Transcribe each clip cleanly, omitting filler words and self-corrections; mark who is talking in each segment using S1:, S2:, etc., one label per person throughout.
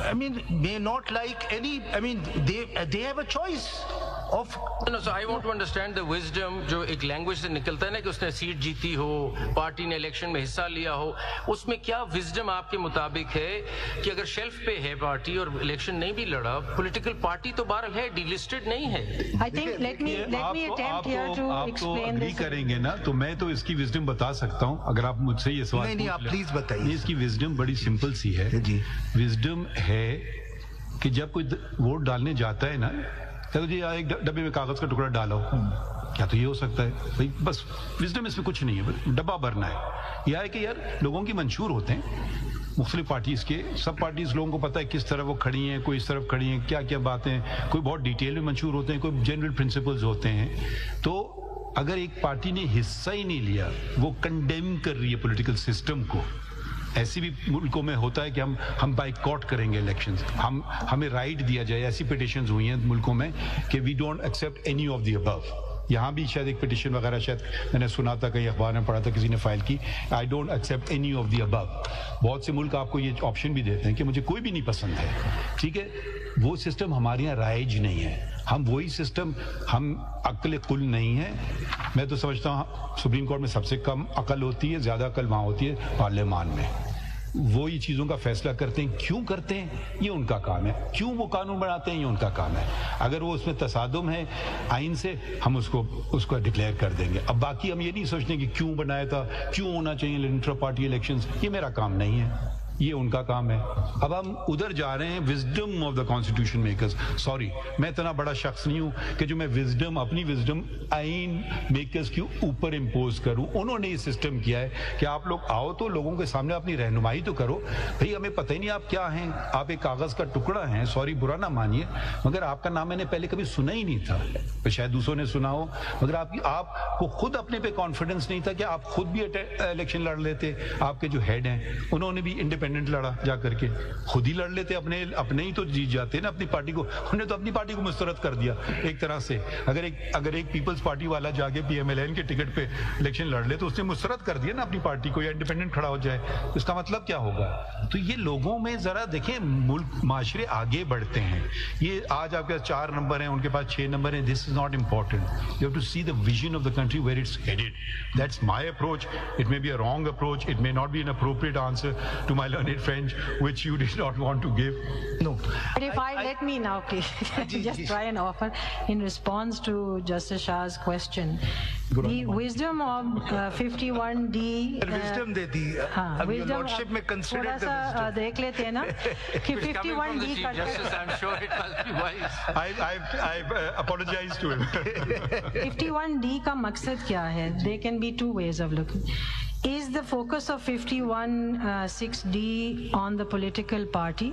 S1: I mean, may not like any, I mean, they have a choice of...
S2: No, so I want to understand the wisdom جو ایک language سے نکلتا ہے نا کہ اس نے سیٹ جیتی ہو, پارٹی نے الیکشن میں حصہ لیا ہو, اس میں کیا وزڈم آپ کے مطابق ہے کہ اگر شیلف پہ ہے پارٹی اور الیکشن نہیں بھی لڑا, پولیٹیکل پارٹی تو بہرحال ہے, ڈی لسٹڈ نہیں ہے.
S3: I think let me attempt here to explain this.
S4: کریں گے نا تو میں تو اس کی وزڈم بتا سکتا ہوں, اگر آپ مجھ سے یہ سوال
S1: نہیں آپ پلیز بتائیے.
S4: اس کی وزڈم بڑی سمپل سی ہے. وزڈم ہے کہ جب کوئی ووٹ ڈالنے جاتا ہے نا, کہ جی ایک ڈبے میں کاغذ کا ٹکڑا ڈالو, کیا تو یہ ہو سکتا ہے بھائی, بس وزڈم اس میں کچھ نہیں ہے, ڈبہ بھرنا ہے. یہ ہے کہ یار لوگوں کی منشور ہوتے ہیں مختلف پارٹیز کے, سب پارٹیز لوگوں کو پتہ ہے کس طرح وہ کھڑی ہیں, کوئی اس طرف کھڑی ہیں, کیا کیا باتیں, کوئی بہت ڈیٹیل میں منشور ہوتے ہیں, کوئی جنرل پرنسپلز ہوتے ہیں. تو اگر ایک پارٹی نے حصہ ہی نہیں لیا, وہ کنڈیم کر رہی ہے پولیٹیکل سسٹم کو. ایسی بھی ملکوں میں ہوتا ہے کہ ہم بائیکاٹ کریں گے الیکشنز, ہمیں رائٹ دیا جائے. ایسی پٹیشنز ہوئی ہیں ملکوں میں کہ we don't accept any of the above. یہاں بھی شاید ایک پٹیشن وغیرہ شاید میں نے سنا تھا, کہیں اخبار میں پڑھا تھا کسی نے فائل کی, I don't accept any of the above. بہت سے ملک آپ کو یہ آپشن بھی دیتے ہیں کہ مجھے کوئی بھی نہیں پسند ہے, ٹھیک ہے. وہ سسٹم ہمارے یہاں رائج نہیں ہے. ہم وہی سسٹم, ہم عقل کل نہیں ہے. میں تو سمجھتا ہوں سپریم کورٹ میں سب سے کم عقل ہوتی ہے, زیادہ عقل وہاں ہوتی ہے پارلیمان میں. وہ یہ چیزوں کا فیصلہ کرتے ہیں, کیوں کرتے ہیں یہ ان کا کام ہے, کیوں وہ قانون بناتے ہیں یہ ان کا کام ہے. اگر وہ اس میں تصادم ہے آئین سے, ہم اس کو ڈکلیئر کر دیں گے. اب باقی ہم یہ نہیں سوچتے کہ کیوں بنایا تھا, کیوں ہونا چاہیے انٹرا پارٹی الیکشنز, یہ میرا کام نہیں ہے, یہ ان کا کام ہے. اب ہم ادھر جا رہے ہیں wisdom of the constitution makers. Sorry, میں اتنا بڑا شخص نہیں ہوں کہ جو میں اپنی وزڈم آئین میکرز کے اوپر امپوز کروں. انہوں نے یہ سسٹم کیا ہے کہ آپ لوگ آؤ تو لوگوں کے سامنے اپنی رہنمائی تو کرو. بھئی ہمیں پتہ ہی نہیں آپ کیا ہیں, آپ ایک کاغذ کا ٹکڑا ہیں. سوری, برا نہ مانیے, مگر آپ کا نام میں نے پہلے کبھی سنا ہی نہیں تھا. شاید دوسروں نے سنا ہو, مگر آپ کو خود اپنے پہ کانفیڈنس نہیں تھا کہ آپ خود بھی الیکشن لڑ لیتے. آپ کے جو ہیڈ ہیں انہوں نے بھی انڈیپینڈنٹ لڑا, جا کر کے خود ہی لڑ لیتے, اپنے ہی تو جیت جاتے نا اپنی پارٹی کو. انہوں نے تو اپنی پارٹی کو مسترد کر دیا ایک طرح سے. اگر ایک پیپلز پارٹی والا جا کے پی ایم ایل این کے ٹکٹ پہ الیکشن لڑ لے تو اس نے مسترد کر دیا نا اپنی پارٹی کو, یا انڈیپینڈنٹ کھڑا ہو جائے, اس کا مطلب کیا ہوگا؟ تو یہ لوگوں میں ذرا دیکھیں, ملک معاشرے آگے بڑھتے ہیں. یہ آج آپ کے پاس 4 نمبر ہیں, ان کے پاس 6 نمبر ہیں. This is not important. You have to see the vision of the country where it's headed. That's my approach. It may be a wrong approach, it may not be an appropriate answer to my learned friend which you did not want to give.
S1: No.
S3: But if let me now please just try and offer in response to Justice Shah's question. The wisdom of 51D.
S1: Wisdom they the.
S3: Wisdom
S1: lordship میں consider the wisdom.
S3: تھوڑا سا دیکھ لیتے ہیں نا کہ 51D کا
S2: I'm sure it must be wise.
S4: I apologize to him.
S3: 51D کا مقصد کیا ہے? There can be 2 ways of looking. Is the focus of 51(6)D on the political party,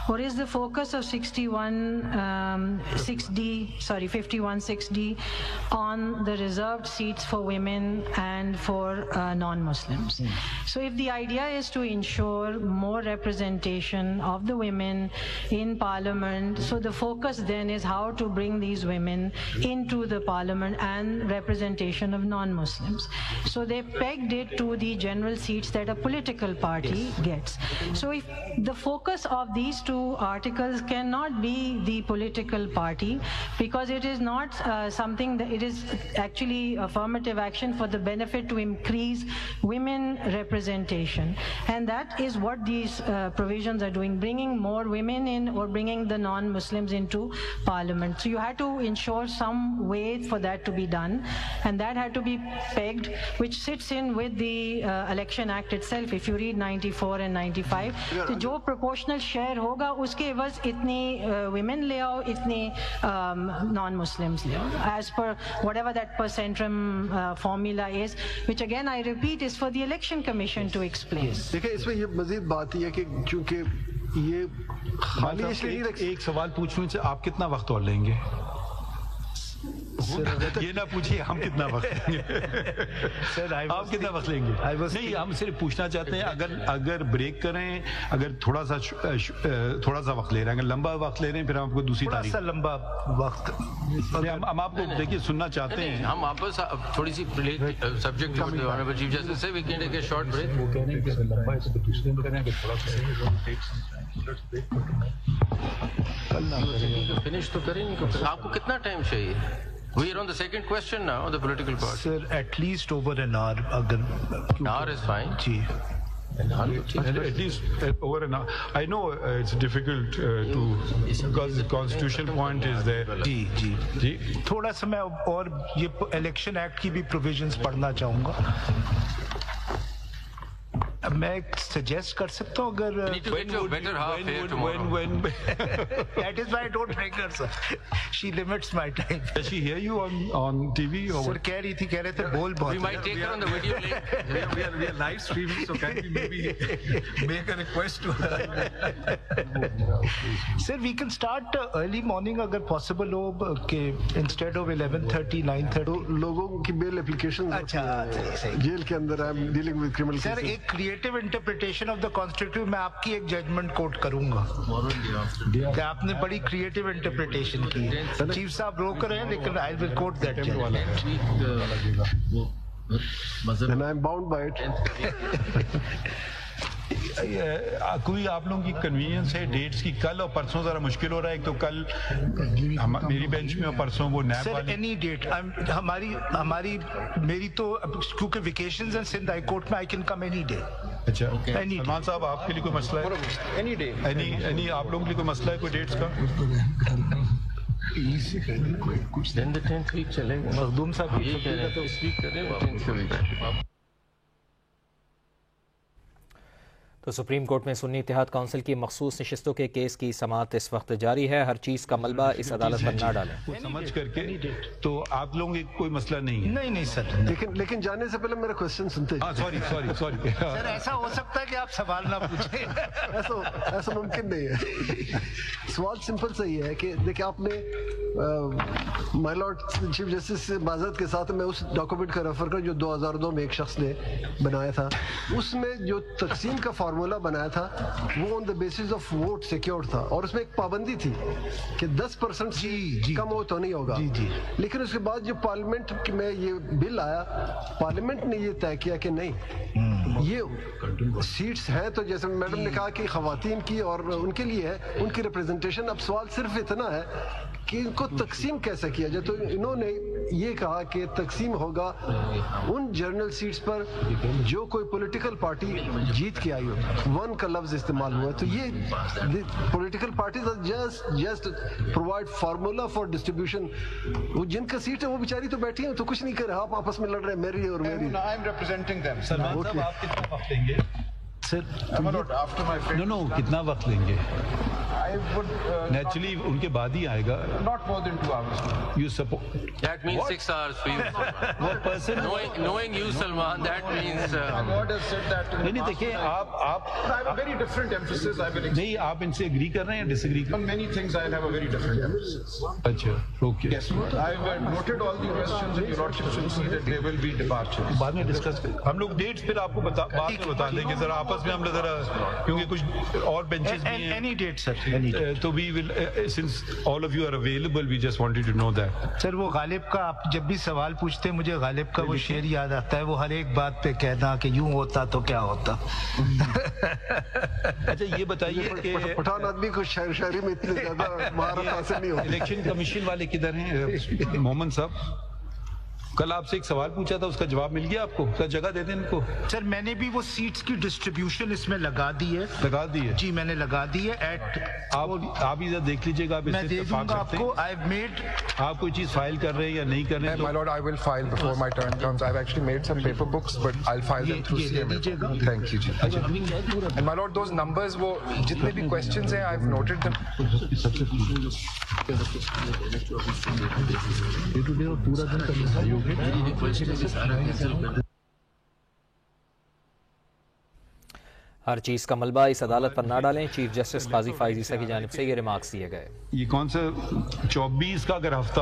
S3: or is the focus of 51(6)D on the reserved seats for women and for non-Muslims? So if the idea is to ensure more representation of the women in parliament, so the focus then is how to bring these women into the parliament and representation of non-Muslims. So they pegged it to the general seats that a political party gets. So if the focus of these 2 articles cannot be the political party, because it is not something that it is actually affirmative action for the benefit to increase women representation, and that is what these provisions are doing, bringing more women in or bringing the non-Muslims into parliament. So you had to ensure some way for that to be done, and that had to be pegged, which sits in with the Election Act itself. If you read 94 and 95, تو جو proportional share ہوگا اس کے عوض اتنی women لے آؤ, اتنی non-Muslims لے آؤ, as per whatever that per centrum formula is, which again I repeat is for the Election Commission to explain.
S5: دیکھیں اس میں یہ مزید بات یہ ہے کہ چونکہ یہ خالی اس لیے
S4: ایک سوال پوچھنے سے آپ کتنا وقت اور لیں گے؟ یہ نہ پوچھیے ہم کتنا وقت لیں گے. آپ کتنا وقت لیں گے؟ نہیں, ہم صرف پوچھنا چاہتے ہیں اگر بریک کریں, اگر تھوڑا سا وقت لے رہے ہیں, اگر لمبا وقت لے رہے ہیں پھر ہم آپ کو دوسری تاریخ.
S6: تھوڑا سا لمبا وقت
S4: ہم آپ کو دیکھیے سننا چاہتے ہیں.
S2: ہم واپس تھوڑی سی سبجیکٹ چیف جسٹس سے we can take a short break. Finish تو کریں گے. آپ کو کتنا ٹائم چاہیے؟ We are on the second question now, the political part.
S6: Sir, at least over an hour. Agar
S2: an hour is fine.
S6: G.
S4: At least over an hour. I know it's difficult to because the constitutional point is there.
S6: جی جی
S4: جی
S6: تھوڑا سا میں اور یہ election act کی بھی provisions پڑھنا چاہوں گا. میں سجیسٹ کر سکتا ہوں اگر That is why I don't bring her, sir. She limits my time.
S4: Does she hear you on TV or
S6: Sir, کہہ رہے تھے بول بہت.
S2: We might take her on the video link.
S4: we are live streaming, so can we maybe make a request to her?
S6: Sir, we can start early morning اگر possible ہو کہ instead of 11:30 9:30.
S5: لوگوں کی بیل application jail کے اندر dealing with criminal.
S6: سر ایک creative interpretation of the constitution میں آپ کی ایک ججمنٹ کوٹ کروں گا کہ آپ نے بڑی کریٹو انٹرپریٹیشن کی. چیف صاحب بروکر ہیں لیکن آئی ول کوٹ that
S5: and I am bound by it.
S4: کوئی آپ لوگوں کی کنوینئنس ہے ڈیٹس کی؟ کل اور پرسوں ذرا مشکل ہو رہا ہے. ایک تو کل میری بینچ میں اور پرسوں وہ نیب
S6: سر اینی ڈیٹ ہماری میری تو کیونکہ ویکیشنز ہیں سندھ ہائی کورٹ میں, I can come any day.
S4: اچھا سلمان صاحب آپ کے لیے کوئی مسئلہ ہے؟ Any day. اینی آپ لوگوں کے لیے کوئی مسئلہ ہے کوئی ڈیٹس کا؟
S6: مخدوم صاحب
S7: تو سپریم کورٹ میں سنی اتحاد کونسل کی مخصوص نشستوں کے کیس کی سماعت اس وقت جاری ہے. ہر چیز کا ملبہ اس عدالت پر نہ ڈالیں.
S4: سمجھ کر کے تو آپ لوگوں کی کوئی مسئلہ نہیں ہے.
S6: نہیں سر,
S5: لیکن جانے سے پہلے میرا کوشچن سنتے ہیں.
S4: سوری
S6: سر ایسا ہو سکتا ہے کہ آپ سوال نہ پوچھیں.
S5: ایسا ممکن نہیں ہے. سوال سمپل سا ہی ہے کہ دیکھیں آپ نے مائی لارڈ چیف جسٹس سے معذرت کے ساتھ میں اس ڈاکومنٹ کا ریفر کر جو 2002 میں ایک شخص نے بنایا تھا. اس میں جو تقسیم کا فارمولا بنایا تھا وہ on the basis of vote secured تھا, اور اس میں ایک پابندی تھی کہ 10% کم ہو تو نہیں ہوگا. لیکن اس کے بعد جو پارلیمنٹ میں یہ بل آیا, پارلیمنٹ نے یہ طے کیا کہ نہیں, یہ سیٹس ہیں تو جیسے میڈم نے کہا کہ خواتین کی اور ان کے لیے ہے, ان کی ریپرزنٹیشن. اب سوال صرف اتنا ہے کہ ان کو تقسیم کیسے کیا جائے. تو انہوں نے یہ کہا کہ تقسیم ہوگا ان جنرل سیٹس پر جو کوئی پولیٹیکل پارٹی جیت کے آئی ہو. ون کا لفظ استعمال ہوا ہے. تو یہ political parties just provide formula for distribution. وہ جن کا سیٹ ہے وہ بیچاری تو بیٹھی ہیں تو کچھ نہیں کر رہے, آپ آپس میں لڑ رہے ہیں میری اور میری.
S4: سلمان صاحب آپ کتنا وقت لیں گے؟ نو کتنا وقت لیں گے؟ نیچرلی ان کے بعد ہی آئے گا.
S8: Not more than 2 hours.
S4: You support?
S2: That means 6 hours for you.
S4: What person?
S2: Knowing you, Salman, that means.
S8: My God has said that.
S4: نہیں دیکھیں آپ
S8: I have a very different emphasis. I will.
S4: نہیں آپ ان سے agree کر رہے ہیں یا ڈس ایگری کر
S8: On many things I have a very different emphasis.
S4: اچھا okay.
S8: Yes, I have noted all the questions and your lordship will see that there will be departures.
S4: بعد میں ڈسکس ہم لوگ ڈیٹس پھر آپ کو بعد میں بتا دیں گے ذرا آپس میں. ہم لوگ ذرا کیونکہ کچھ اور بینچز بھی ہیں.
S6: اینی ڈیٹ سر.
S4: تو we will since all of you are available we just wanted to know that.
S6: سر وہ غالب کا آپ جب بھی سوال پوچھتے ہیں مجھے غالب کا وہ شعر یاد آتا ہے, وہ ہر ایک بات پہ کہنا کہ یوں ہوتا تو کیا ہوتا.
S4: اچھا یہ بتائیے کہ
S5: پٹھان آدمی کو شاعری میں اتنے زیادہ مہارت حاصل نہیں ہوتی.
S4: الیکشن کمیشن والے کدھر ہیں محمد صاحب؟ کل آپ سے ایک سوال پوچھا تھا, اس کا جواب مل گیا آپ کو؟ کیا جگہ دے دیں ان کو؟
S6: سر میں نے بھی وہ سیٹس کی ڈسٹریبیوشن اس میں لگا دی ہے.
S4: جی
S6: میں نے لگا دی ہے.
S4: آپ ادھر دیکھ لیجیے گا,
S6: میں دے دوں گا آپ کو.
S4: آپ کوئی چیز فائل کر رہے ہیں یا نہیں کر رہے ہیں؟
S8: My lord, I will file before my turn comes. I've actually made some paper books, but I'll file them through CMA. Thank you, ji. And my lord, those numbers, وہ جتنے بھی questions ہیں, I've noted them.
S7: ہر چیز کا ملبہ اس عدالت پر نہ ڈالیں. Chief justice قاضی فائز عیسیٰ کی جانب سے یہ ریمارکس دیے گئے.
S4: یہ کون سا 24 کا اگر ہفتہ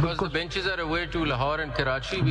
S2: Because the benches are away to Lahore and Karachi. We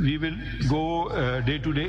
S4: we will go day to day.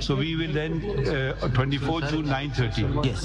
S4: So we will then 24 June 9:30.
S6: Yes.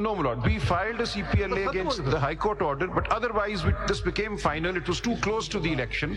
S9: No, my lord. We filed a CPLA against the High Court order, but otherwise this became final. It was too close to the election.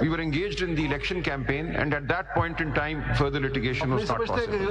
S9: We were engaged in the election campaign, and at that point in time, further litigation was not possible.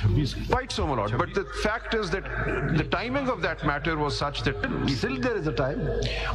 S4: 26.
S9: Quite so, my lord. But the fact is that the timing of that matter was such that
S5: still there is a time.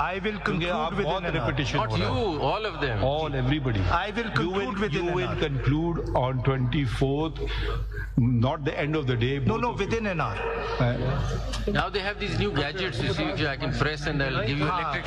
S6: I will conclude within an hour.
S2: Not you, all of them.
S4: All, everybody.
S6: I will conclude within an hour.
S4: You will conclude on 24th, not the end of the day.
S6: No, within an hour.
S2: Now they have these new gadgets, you see, which I can press and they'll give you electric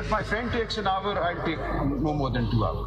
S9: If my friend takes an hour, I'll take no more than 2 hours.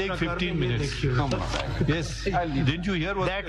S4: take 15 minutes. Yes. Didn't you hear what
S6: that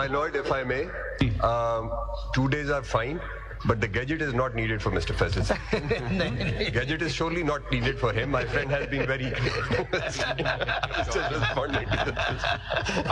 S10: My lord, if I may, 2 days are fine. But the gadget is not needed for Mr. Faisal. Gadget is surely not needed for him. My friend has been very responding to this.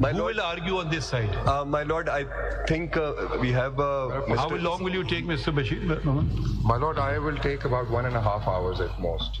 S4: Who will argue on this side?
S10: My lord, I think we have.
S4: How long will you take, Mr. Bashir?
S8: My lord, I will take about 1.5 hours at most.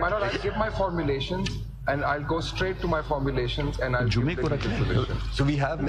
S8: My lord, I'll give my formulations and I'll go straight to my formulations and I'll give the solution.
S10: So we have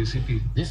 S4: JCP.
S2: This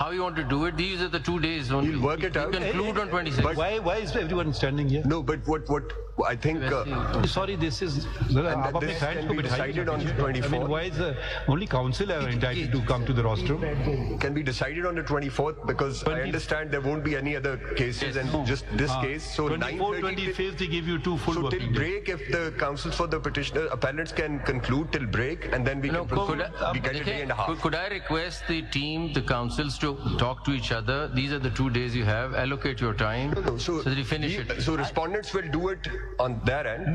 S2: how you want to do it. These are the 2 days only.
S10: We'll work it out.
S2: Conclude on 26.
S10: But
S4: Why is everyone standing here?
S10: No, but what I think.
S4: Sorry, this is.
S10: And this can be decided on the 24th.
S4: I mean, why is only council are entitled to come to the rostrum?
S10: Can be decided on the 24th because I understand there won't be any other cases and just this case. So
S4: 24th, 25th, they give you 2 full
S10: so
S4: working
S10: till break, if the councils for the petitioner appellants can conclude till break, and then we can proceed. We get a day and a half.
S2: Could I request the team, the councils, to talk to each other? These are the 2 days you have. Allocate your time so that you finish it.
S10: So respondents will do it on their end.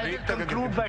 S6: I will conclude by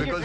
S10: because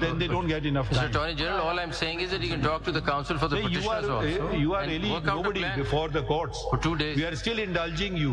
S4: Then they don't get enough
S2: Mr.
S4: time.
S2: Attorney General, all I'm saying is that you can talk to the council for the petitioners also.
S4: You are
S2: and
S4: really
S2: work out a
S4: nobody
S2: plan
S4: before the courts.
S2: For 2 days.
S4: We are still indulging you.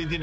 S4: 3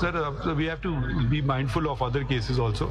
S4: Sir, we have to be mindful of other cases also.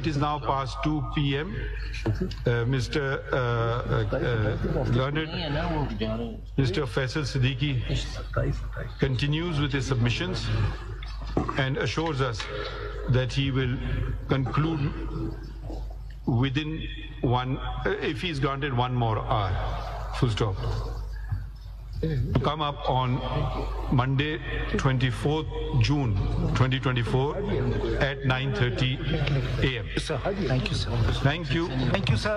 S4: It is now past 2 p.m. Mr. Learned Mr. Faisal Siddiqui continues with his submissions and assures us that he will conclude within if he's granted 1 more hour. Full stop. Come up on Monday, 24th June 2024 at 9:30 a.m.
S6: Thank you, sir.
S4: Thank you.
S6: Thank you, sir.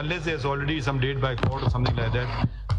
S4: unless there's already some date by court or something like that